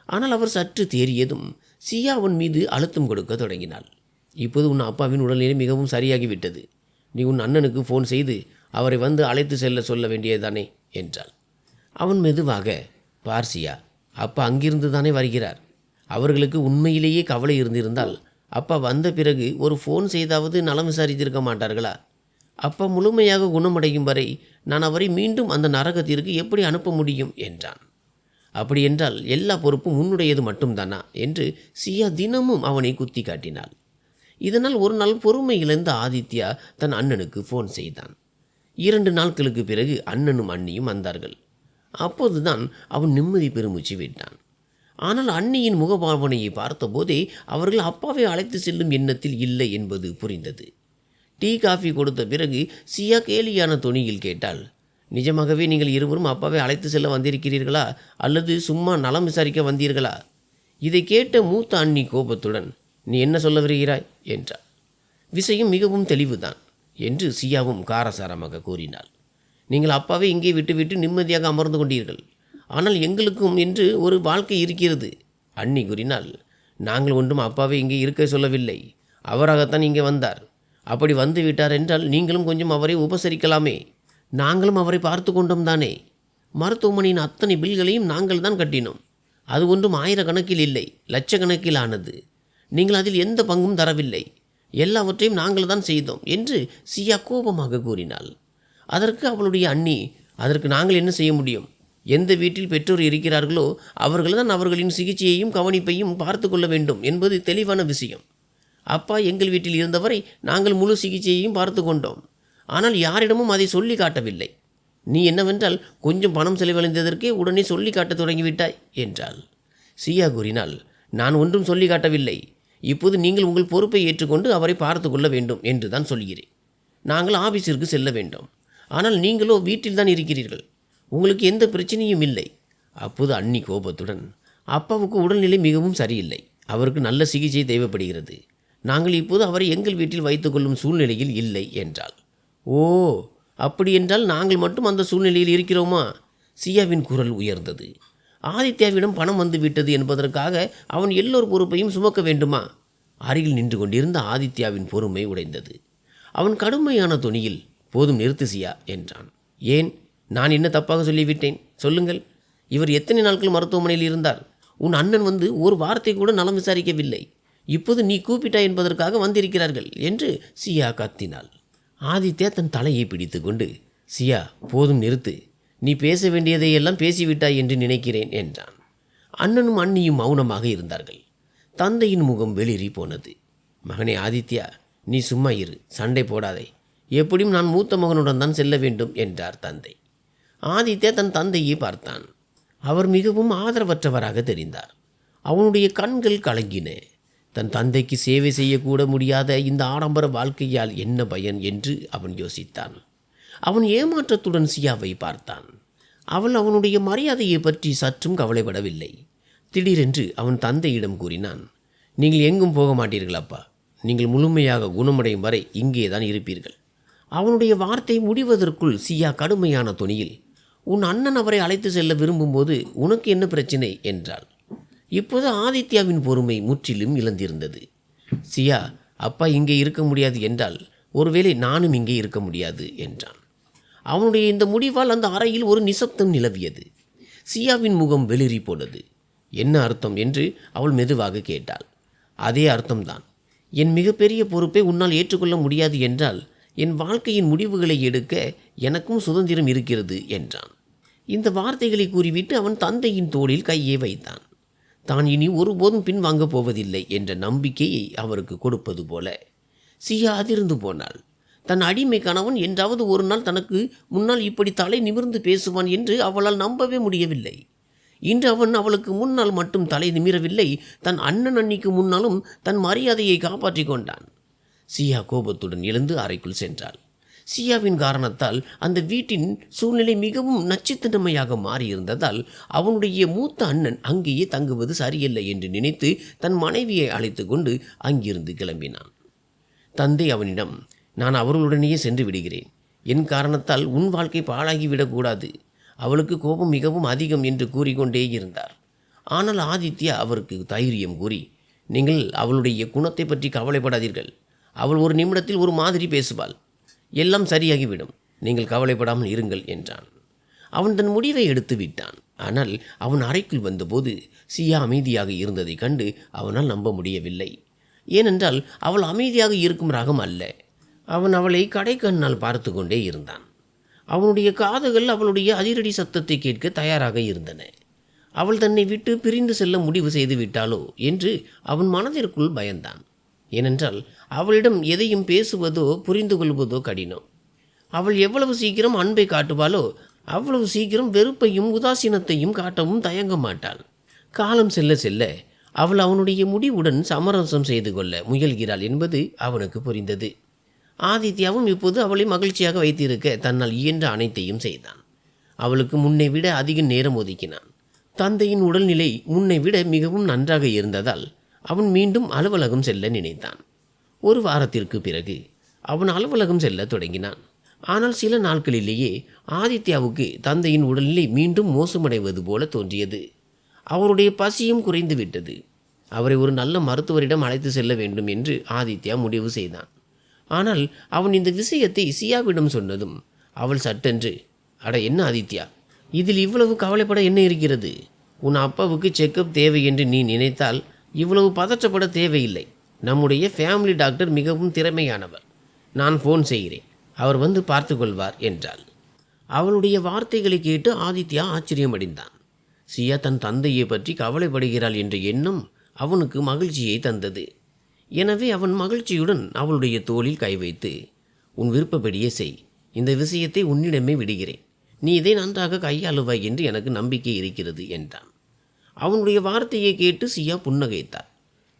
ஆனால் அவர் சற்று தேறியதும் சியா அவன் மீது அழுத்தம் கொடுக்க தொடங்கினாள். இப்போது உன் அப்பாவின் உடல்நிலை மிகவும் சரியாகிவிட்டது. நீ உன் அண்ணனுக்கு ஃபோன் செய்து அவரை வந்து அழைத்து செல்ல சொல்ல வேண்டியதானே என்றாள். அவன் மெதுவாக, பார் சியா, அப்பா அங்கிருந்து தானே வருகிறார். அவர்களுக்கு உண்மையிலேயே கவலை இருந்திருந்தால் அப்பா வந்த பிறகு ஒரு ஃபோன் செய்தாவது நலம் விசாரித்திருக்க மாட்டார்களா? அப்பா முழுமையாக குணமடையும் வரை நான் அவரை மீண்டும் அந்த நரகத்திற்கு எப்படி அனுப்ப முடியும் என்றான். அப்படி என்றால் எல்லா பொறுப்பும் உன்னுடையது மட்டும்தானா என்று சியா தினமும் அவனை குத்தி காட்டினாள். இதனால் ஒரு நாள் பொறுமை இழந்த ஆதித்யா தன் அண்ணனுக்கு ஃபோன் செய்தான். 2 நாட்களுக்கு பிறகு அண்ணனும் அண்ணியும் வந்தார்கள். அப்போதுதான் அவன் நிம்மதி பெருமூச்சு விட்டான். ஆனால் அண்ணியின் முகபாவனையை பார்த்தபோதே அவர்கள் அப்பாவை அழைத்து செல்லும் எண்ணத்தில் இல்லை என்பது புரிந்தது. டீ காஃபி கொடுத்த பிறகு சியா கேலியான தொனியில் கேட்டாள், நிஜமாகவே நீங்கள் இருவரும் அப்பாவை அழைத்து செல்ல வந்திருக்கிறீர்களா அல்லது சும்மா நலம் விசாரிக்க வந்தீர்களா? இதை கேட்ட மூத்த அண்ணி கோபத்துடன், நீ என்ன சொல்ல வருகிறாய் என்றாள். விஷயம் மிகவும் தெளிவுதான் என்று சியாவும் காரசாரமாக கூறினாள். நீங்கள் அப்பாவை இங்கே விட்டுவிட்டு நிம்மதியாக அமர்ந்து கொண்டீர்கள். ஆனால் எங்களுக்கும் என்று ஒரு வாழ்க்கை இருக்கிறது. அண்ணி கூறினாள், நாங்கள் ஒன்றும் அப்பாவை இங்கே இருக்க சொல்லவில்லை. அவராகத்தான் இங்கே வந்தார். அப்படி வந்து விட்டார் என்றால் நீங்களும் கொஞ்சம் அவரை உபசரிக்கலாமே. நாங்களும் அவரை பார்த்து கொண்டோம் தானே. மருத்துவமனையின் அத்தனை பில்களையும் நாங்கள் தான் கட்டினோம். அது ஒன்றும் ஆயிரக்கணக்கில் இல்லை, லட்சக்கணக்கில் ஆனது. நீங்கள் அதில் எந்த பங்கும் தரவில்லை. எல்லாவற்றையும் நாங்கள் தான் செய்தோம் என்று சியா கோபமாக கூறினாள். அதற்கு அவளுடைய அண்ணி, அதற்கு நாங்கள் என்ன செய்ய முடியும்? எந்த வீட்டில் பெற்றோர் இருக்கிறார்களோ அவர்கள்தான் அவர்களின் சிகிச்சையையும் கவனிப்பையும் பார்த்து கொள்ள வேண்டும் என்பது தெளிவான விஷயம். அப்பா எங்கள் வீட்டில் இருந்தவரை நாங்கள் முழு சிகிச்சையையும் பார்த்து கொண்டோம். ஆனால் யாரிடமும் அதை சொல்லி காட்டவில்லை. நீ என்னவென்றால் கொஞ்சம் பணம் செலவழிந்ததற்கே உடனே சொல்லி காட்டத் தொடங்கிவிட்டாய் என்றாள். சியா கூறினாள், நான் ஒன்றும் சொல்லி காட்டவில்லை. இப்போது நீங்கள் உங்கள் பொறுப்பை ஏற்றுக்கொண்டு அவரை பார்த்து கொள்ள வேண்டும் என்று தான் சொல்கிறேன். நாங்கள் ஆபீஸிற்கு செல்ல வேண்டும். ஆனால் நீங்களோ வீட்டில் தான் இருக்கிறீர்கள். உங்களுக்கு எந்த பிரச்சனையும் இல்லை. அப்போது அண்ணி கோபத்துடன், அப்பாவுக்கு உடல்நிலை மிகவும் சரியில்லை. அவருக்கு நல்ல சிகிச்சை தேவைப்படுகிறது. நாங்கள் இப்போது அவரை எங்கள் வீட்டில் வைத்துக்கொள்ளும் சூழ்நிலையில் இல்லை என்றாள். ஓ, அப்படி என்றால் நாங்கள் மட்டும் அந்த சூழ்நிலையில் இருக்கிறோமா? சியாவின் குரல் உயர்ந்தது. ஆதித்யாவிடம் பணம் வந்து விட்டது என்பதற்காக அவன் எல்லோர் பொறுப்பையும் சுமக்க வேண்டுமா? அருகில் நின்று கொண்டிருந்த ஆதித்யாவின் பொறுமை உடைந்தது. அவன் கடுமையான தொனியில், போதும் நிறுத்து சியா என்றான். ஏன், நான் என்ன தப்பாக சொல்லிவிட்டேன்? சொல்லுங்கள். இவர் எத்தனை நாட்கள் மருத்துவமனையில் இருந்தார்? உன் அண்ணன் வந்து ஒரு வார்த்தை கூட நலம் விசாரிக்கவில்லை. இப்போது நீ கூப்பிட்டாய் என்பதற்காக வந்திருக்கிறார்கள் என்று சியா கத்தினாள். ஆதித்யா தன் தலையை பிடித்து கொண்டு, சியா போதும் நிறுத்து. நீ பேச வேண்டியதையெல்லாம் பேசிவிட்டாய் என்று நினைக்கிறேன் என்றான். அண்ணனும் அண்ணியும் மௌனமாக இருந்தார்கள். தந்தையின் முகம் வெளிரி போனது. மகனே ஆதித்யா, நீ சும்மா இரு, சண்டை போடாதே. எப்படியும் நான் மூத்த மகனுடன் தான் செல்ல வேண்டும் என்றார் தந்தை. ஆதித்யா தன் தந்தையை பார்த்தான். அவர் மிகவும் ஆதரவற்றவராக தெரிந்தார். அவனுடைய கண்கள் கலங்கின. தன் தந்தைக்கு சேவை செய்யக்கூட முடியாத இந்த ஆடம்பர வாழ்க்கையால் என்ன பயன் என்று அவன் யோசித்தான். அவன் ஏமாற்றத்துடன் சியாவை பார்த்தான். அவள் அவனுடைய மரியாதையை பற்றி சற்றும் கவலைப்படவில்லை. திடீரென்று அவன் தந்தையிடம் கூறினான், நீங்கள் எங்கும் போக மாட்டீர்கள் அப்பா. நீங்கள் முழுமையாக குணமடையும் வரை இங்கே தான் இருப்பீர்கள். அவனுடைய வார்த்தை முடிவதற்குள் சியா கடுமையான தொனியில், உன் அண்ணன் அவரை அழைத்து செல்ல விரும்பும்போது உனக்கு என்ன பிரச்சினை என்றாள். இப்போது ஆதித்யாவின் பொறுமை முற்றிலும் இழந்திருந்தது. சியா, அப்பா இங்கே இருக்க முடியாது என்றால் ஒருவேளை நானும் இங்கே இருக்க முடியாது என்றான். அவனுடைய இந்த முடிவால் அந்த அறையில் ஒரு நிசப்தம் நிலவியது. சியாவின் முகம் வெளிரி போனது. என்ன அர்த்தம் என்று அவள் மெதுவாக கேட்டாள். அதே அர்த்தம்தான். என் மிகப்பெரிய பொறுப்பை உன்னால் ஏற்றுக்கொள்ள முடியாது என்றால் என் வாழ்க்கையின் முடிவுகளை எடுக்க எனக்கும் சுதந்திரம் இருக்கிறது என்றான். இந்த வார்த்தைகளை கூறிவிட்டு அவன் தந்தையின் தோளில் கையை வைத்தான். தான் இனி ஒருபோதும் பின்வாங்கப் போவதில்லை என்ற நம்பிக்கையை அவருக்கு கொடுப்பது போல. சியா அதிர்ந்து போனாள். தன் அடிமை கணவன் என்றாவது ஒரு நாள் தனக்கு முன்னால் இப்படி தலை நிமிர்ந்து பேசுவான் என்று அவளால் நம்பவே முடியவில்லை. இன்று அவன் அவளுக்கு முன்னால் மட்டும் தலை நிமிரவில்லை, தன் அண்ணன் அண்ணிக்கு முன்னாலும் தன் மரியாதையை காப்பாற்றி கொண்டான். சியா கோபத்துடன் எழுந்து அறைக்குள் சென்றாள். சியாவின் காரணத்தால் அந்த வீட்டின் சூழ்நிலை மிகவும் நச்சுத்தன்மையாக மாறியிருந்ததால் அவனுடைய மூத்த அண்ணன் அங்கேயே தங்குவது சரியில்லை என்று நினைத்து தன் மனைவியை அழைத்து கொண்டு அங்கிருந்து கிளம்பினான். தந்தை அவனிடம், நான் அவர்களுடனேயே சென்று விடுகிறேன். என் காரணத்தால் உன் வாழ்க்கை பாழாகிவிடக்கூடாது. அவளுக்கு கோபம் மிகவும் அதிகம் என்று கூறிக்கொண்டே இருந்தார். ஆனால் ஆதித்யா அவருக்கு தைரியம் கூறி, நீங்கள் அவளுடைய குணத்தை பற்றி கவலைப்படாதீர்கள். அவள் ஒரு நிமிடத்தில் ஒரு மாதிரி பேசுவாள். எல்லாம் சரியாகிவிடும். நீங்கள் கவலைப்படாமல் இருங்கள் என்றான். அவன் தன் முடிவை எடுத்து விட்டான். ஆனால் அவன் அறைக்குள் வந்தபோது சியா அமைதியாக இருந்ததை கண்டு அவனால் நம்ப முடியவில்லை. ஏனென்றால் அவள் அமைதியாக இருக்கும் ரகம் அல்ல. அவன் அவளை கடைக்கண்ணால் பார்த்து கொண்டே இருந்தான். அவனுடைய காதுகள் அவளுடைய அதிரடி சத்தத்தை கேட்க தயாராக இருந்தன. அவள் தன்னை விட்டு பிரிந்து செல்ல முடிவு செய்து விட்டாளோ என்று அவன் மனதிற்குள் பயந்தான். ஏனென்றால் அவளிடம் எதையும் பேசுவதோ புரிந்து கொள்வதோ கடினம். அவள் எவ்வளவு சீக்கிரம் அன்பை காட்டுவாளோ அவ்வளவு சீக்கிரம் வெறுப்பையும் உதாசீனத்தையும் காட்டவும் தயங்க மாட்டாள். காலம் செல்ல செல்ல அவள் அவனுடைய முடிவுடன் சமரசம் செய்து கொள்ள முயல்கிறாள் என்பது அவனுக்கு புரிந்தது. ஆதித்யாவும் இப்போது அவளை மகிழ்ச்சியாக வைத்திருக்க தன்னால் இயன்ற அனைத்தையும் செய்தான். அவளுக்கு முன்னை விட அதிக நேரம் ஒதுக்கினான். தந்தையின் உடல்நிலை முன்னை விட மிகவும் நன்றாக இருந்ததால் அவன் மீண்டும் அலுவலகம் செல்ல நினைத்தான். ஒரு வாரத்திற்கு பிறகு அவன் அலுவலகம் செல்ல தொடங்கினான். ஆனால் சில நாட்களிலேயே ஆதித்யாவுக்கு தந்தையின் உடல்நிலை மீண்டும் மோசமடைவது போல தோன்றியது. அவருடைய பசியும் குறைந்து விட்டது. அவரை ஒரு நல்ல மருத்துவரிடம் அழைத்து செல்ல வேண்டும் என்று ஆதித்யா முடிவு செய்தான். ஆனால் அவன் இந்த விஷயத்தை சியாவிடம் சொன்னதும் அவள் சட்டென்று, அட என்ன ஆதித்யா, இதில் இவ்வளவு கவலைப்பட என்ன இருக்கிறது? உன் அப்பாவுக்கு செக்கப் தேவை என்று நீ நினைத்தால் இவ்வளவு பதற்றப்பட தேவையில்லை. நம்முடைய ஃபேமிலி டாக்டர் மிகவும் திறமையானவர். நான் ஃபோன் செய்கிறேன், அவர் வந்து பார்த்து கொள்வார் என்றாள். அவளுடைய வார்த்தைகளை கேட்டு ஆதித்யா ஆச்சரியமடைந்தான். சியா தன் தந்தையை பற்றி கவலைப்படுகிறாள் என்ற எண்ணம் அவனுக்கு மகிழ்ச்சியை தந்தது. எனவே அவன் மகிழ்ச்சியுடன் அவளுடைய தோளில் கை வைத்து, உன் விருப்பப்படியே செய், இந்த விஷயத்தை உன்னிடமே விடுகிறேன், நீ இதை நன்றாக கையாளுவாய் என்று எனக்கு நம்பிக்கை இருக்கிறது என்றான். அவனுடைய வார்த்தையை கேட்டு சியா புன்னகைத்தாள்.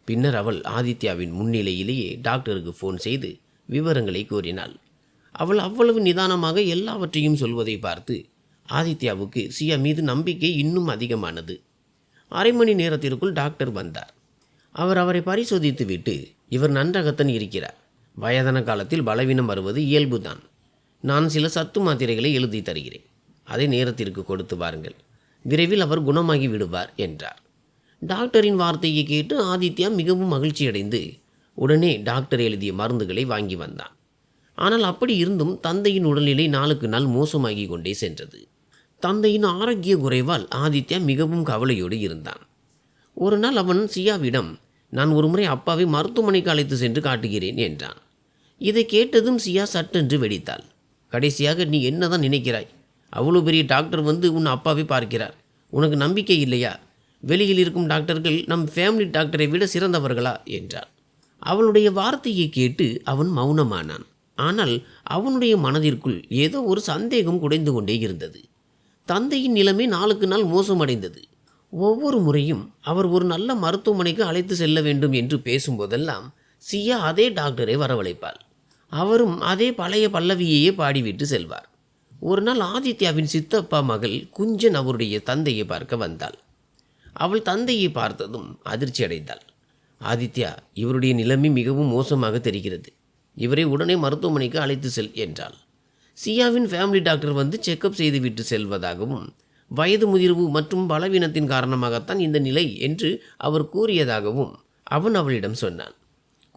பின்னர் அவள் ஆதித்யாவின் முன்னிலையிலேயே டாக்டருக்கு ஃபோன் செய்து விவரங்களை கூறினாள். அவள் அவ்வளவு நிதானமாக எல்லாவற்றையும் சொல்வதை பார்த்து ஆதித்யாவுக்கு சியா மீது நம்பிக்கை இன்னும் அதிகமானது. அரை மணி நேரத்திற்குள் டாக்டர் வந்தார். அவர் அவரை பரிசோதித்து விட்டு, இவர் நன்றாகத்தான் இருக்கிறார். வயதான காலத்தில் பலவீனம் வருவது இயல்புதான். நான் சில சத்து மாத்திரைகளை எழுதி தருகிறேன், அதை நேரத்திற்கு கொடுத்து வாருங்கள், விரைவில் அவர் குணமாகி விடுவார் என்றார். டாக்டரின் வார்த்தையை கேட்டு ஆதித்யா மிகவும் மகிழ்ச்சியடைந்து உடனே டாக்டர் எழுதிய மருந்துகளை வாங்கி வந்தான். ஆனால் அப்படி இருந்தும் தந்தையின் உடல்நிலை நாளுக்கு நாள் மோசமாகி கொண்டே சென்றது. தந்தையின் ஆரோக்கிய குறைவால் ஆதித்யா மிகவும் கவலையோடு இருந்தான். ஒரு நாள் அவன் சியாவிடம், நான் ஒருமுறை அப்பாவை மருத்துவமனைக்கு அழைத்து சென்று காட்டுகிறேன் என்றான். இதை கேட்டதும் சியா சட்டென்று வெடித்தாள். கடைசியாக நீ என்னதான் நினைக்கிறாய்? அவ்வளோ பெரிய டாக்டர் வந்து உன் அப்பாவை பார்க்கிறார், உனக்கு நம்பிக்கை இல்லையா? வெளியில் இருக்கும் டாக்டர்கள் நம் ஃபேமிலி டாக்டரை விட சிறந்தவர்களா என்றார். அவளுடைய வார்த்தையை கேட்டு அவன் மௌனமானான். ஆனால் அவனுடைய மனதிற்குள் ஏதோ ஒரு சந்தேகம் குடைந்து கொண்டே இருந்தது. தந்தையின் நிலைமை நாளுக்கு நாள் மோசமடைந்தது. ஒவ்வொரு முறையும் அவர் ஒரு நல்ல மருத்துவமனைக்கு அழைத்து செல்ல வேண்டும் என்று பேசும்போதெல்லாம் சியா அதே டாக்டரை வரவழைப்பாள். அவரும் அதே பழைய பல்லவியையே பாடிவிட்டு செல்வார். ஒரு நாள் ஆதித்யாவின் சித்தப்பா மகள் குஞ்சன் அவருடைய தந்தையை பார்க்க வந்தாள். அவள் தந்தையை பார்த்ததும் அதிர்ச்சி அடைந்தாள். ஆதித்யா, இவருடைய நிலைமை மிகவும் மோசமாக தெரிகிறது, இவரை உடனே மருத்துவமனைக்கு அழைத்து செல் என்றாள். சியாவின் ஃபேமிலி டாக்டர் வந்து செக்கப் செய்துவிட்டு செல்வதாகவும் வயது முதிர்வு மற்றும் பலவீனத்தின் காரணமாகத்தான் இந்த நிலை என்று அவர் கூறியதாகவும் அவன் அவளிடம் சொன்னான்.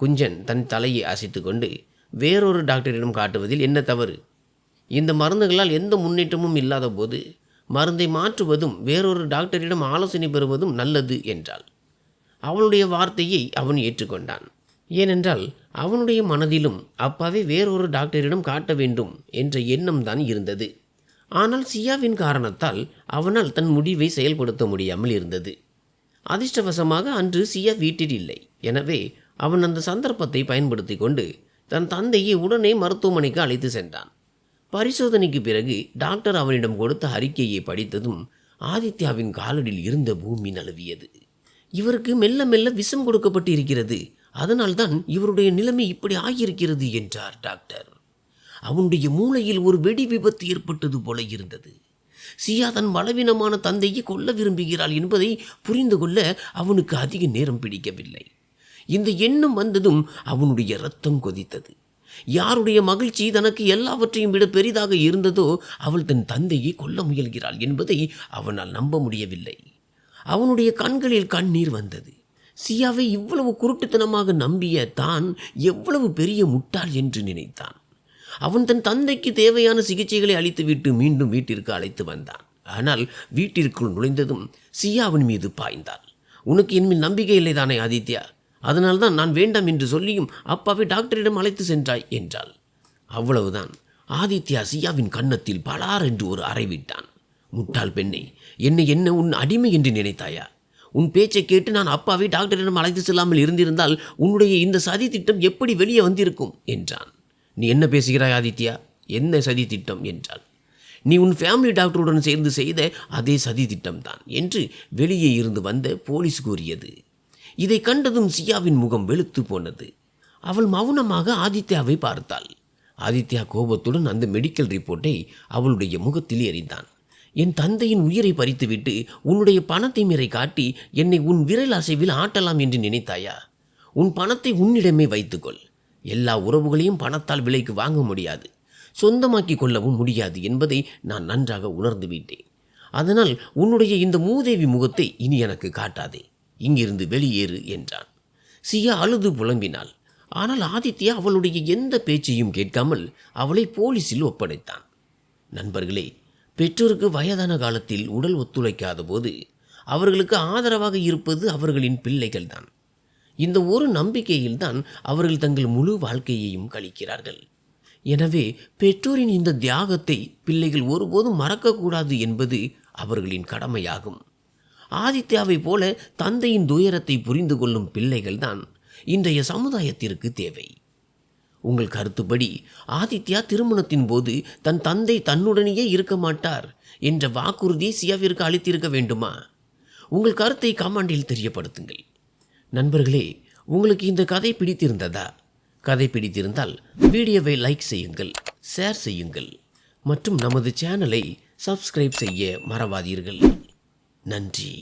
குஞ்சன் தன் தலையை அசைத்து கொண்டு, வேறொரு டாக்டரிடம் காட்டுவதில் என்ன தவறு? இந்த மருந்துகளால் எந்த முன்னேற்றமும் இல்லாத போது மருந்தை மாற்றுவதும் வேறொரு டாக்டரிடம் ஆலோசனை பெறுவதும் நல்லது என்றாள். அவளுடைய வார்த்தையை அவன் ஏற்றுக்கொண்டான். ஏனென்றால் அவனுடைய மனதிலும் அப்பாவை வேறொரு டாக்டரிடம் காட்ட வேண்டும் என்ற எண்ணம் தான் இருந்தது. ஆனால் சியாவின் காரணத்தால் அவனால் தன் முடிவை செயல்படுத்த முடியாமல் இருந்தது. அதிர்ஷ்டவசமாக அன்று சியா வீட்டில் இல்லை. எனவே அவன் அந்த சந்தர்ப்பத்தை பயன்படுத்தி கொண்டு தன் தந்தையை உடனே மருத்துவமனைக்கு அழைத்து சென்றான். பரிசோதனைக்கு பிறகு டாக்டர் அவனிடம் கொடுத்த அறிக்கையை படித்ததும் ஆதித்யாவின் காலடியில் இருந்த பூமி நழுவியது. இவருக்கு மெல்ல மெல்ல விஷம் கொடுக்கப்பட்டு இருக்கிறது, அதனால்தான் இவருடைய நிலைமை இப்படி ஆகியிருக்கிறது என்றார் டாக்டர். அவனுடைய மூளையில் ஒரு வெடி விபத்து ஏற்பட்டது போல இருந்தது. சியா தன் பலவீனமான தந்தையை கொல்ல விரும்புகிறாள் என்பதை புரிந்து கொள்ள அவனுக்கு அதிக நேரம் பிடிக்கவில்லை. இந்த எண்ணம் வந்ததும் அவனுடைய இரத்தம் கொதித்தது. யாருடைய மகிழ்ச்சி தனக்கு எல்லாவற்றையும் விட பெரிதாக இருந்ததோ அவள் தன் தந்தையை கொல்ல முயல்கிறாள் என்பதை அவனால் நம்ப முடியவில்லை. அவனுடைய கண்களில் கண்ணீர் வந்தது. சியாவை இவ்வளவு குருட்டுத்தனமாக நம்பிய தான் எவ்வளவு பெரிய முட்டாள் என்று நினைத்தான். அவன் தன் தந்தைக்கு தேவையான சிகிச்சைகளை அளித்துவிட்டு மீண்டும் வீட்டிற்கு அழைத்து வந்தான். ஆனால் வீட்டிற்குள் நுழைந்ததும் சியாவின் மீது பாய்ந்தாள். உனக்கு என்மேல் நம்பிக்கை இல்லைதானே ஆதித்யா? அதனால்தான் நான் வேண்டாம் என்று சொல்லியும் அப்பாவை டாக்டரிடம் அழைத்து சென்றாய் என்றாள். அவ்வளவுதான். ஆதித்யா சியாவின் கன்னத்தில் பலார் என்று ஒரு அறை விட்டான். முட்டாள் பெண்ணே, என்னை என்ன உன் அடிமை என்று நினைத்தாயா? உன் பேச்சை கேட்டு நான் அப்பாவை டாக்டரிடம் அழைத்து செல்லாமல் இருந்திருந்தால் உன்னுடைய இந்த சதி திட்டம் எப்படி வெளியே வந்திருக்கும் என்றான். நீ என்ன பேசுகிறாய் ஆதித்யா? என்ன சதி திட்டம் என்றாள். நீ உன் ஃபேமிலி டாக்டருடன் சேர்ந்து செய்த அதே சதி திட்டம்தான் என்று வெளியே இருந்து வந்த போலீஸ் கூறியது. இதை கண்டதும் சியாவின் முகம் வெளுத்து போனது. அவள் மௌனமாக ஆதித்யாவை பார்த்தாள். ஆதித்யா கோபத்துடன் அந்த மெடிக்கல் ரிப்போர்ட்டை அவளுடைய முகத்தில் எறிந்தான். என் தந்தையின் உயிரை பறித்துவிட்டு உன்னுடைய பணத்தை மீறை காட்டி என்னை உன் விரல் அசைவில் ஆட்டலாம் என்று நினைத்தாயா? உன் பணத்தை உன்னிடமே வைத்துக்கொள். எல்லா உறவுகளையும் பணத்தால் விலைக்கு வாங்க முடியாது, சொந்தமாக்கி கொள்ளவும் முடியாது என்பதை நான் நன்றாக உணர்ந்து விட்டேன். அதனால் உன்னுடைய இந்த மூதேவி முகத்தை இனி எனக்கு காட்டாதே. இங்கிருந்து வெளியேறு என்றான். சியா அழுது புலம்பினாள். ஆனால் ஆதித்யா அவளுடைய எந்த பேச்சையும் கேட்காமல் அவளை போலீஸில் ஒப்படைத்தான். நண்பர்களே, பெற்றோருக்கு வயதான காலத்தில் உடல் ஒத்துழைக்காத போது அவர்களுக்கு ஆதரவாக இருப்பது அவர்களின் பிள்ளைகள்தான். இந்த ஒரு நம்பிக்கையில்தான் அவர்கள் தங்கள் முழு வாழ்க்கையையும் கழிக்கிறார்கள். எனவே பெற்றோரின் இந்த தியாகத்தை பிள்ளைகள் ஒருபோதும் மறக்கக்கூடாது என்பது அவர்களின் கடமையாகும். ஆதித்யாவை போல தந்தையின் துயரத்தை புரிந்து கொள்ளும் பிள்ளைகள்தான் இன்றைய சமுதாயத்திற்கு தேவை. உங்கள் கருத்துப்படி ஆதித்யா திருமணத்தின் போது தன் தந்தை தன்னுடனேயே இருக்க மாட்டார் என்ற வாக்குறுதியை சியாவிற்கு அளித்திருக்க வேண்டுமா? உங்கள் கருத்தை கமெண்டில் தெரியப்படுத்துங்கள். நண்பர்களே, உங்களுக்கு இந்த கதை பிடித்திருந்ததா? கதை பிடித்திருந்தால் வீடியோவை லைக் செய்யுங்கள், ஷேர் செய்யுங்கள் மற்றும் நமது சேனலை சப்ஸ்கிரைப் செய்ய மறவாதீர்கள். நன்றி.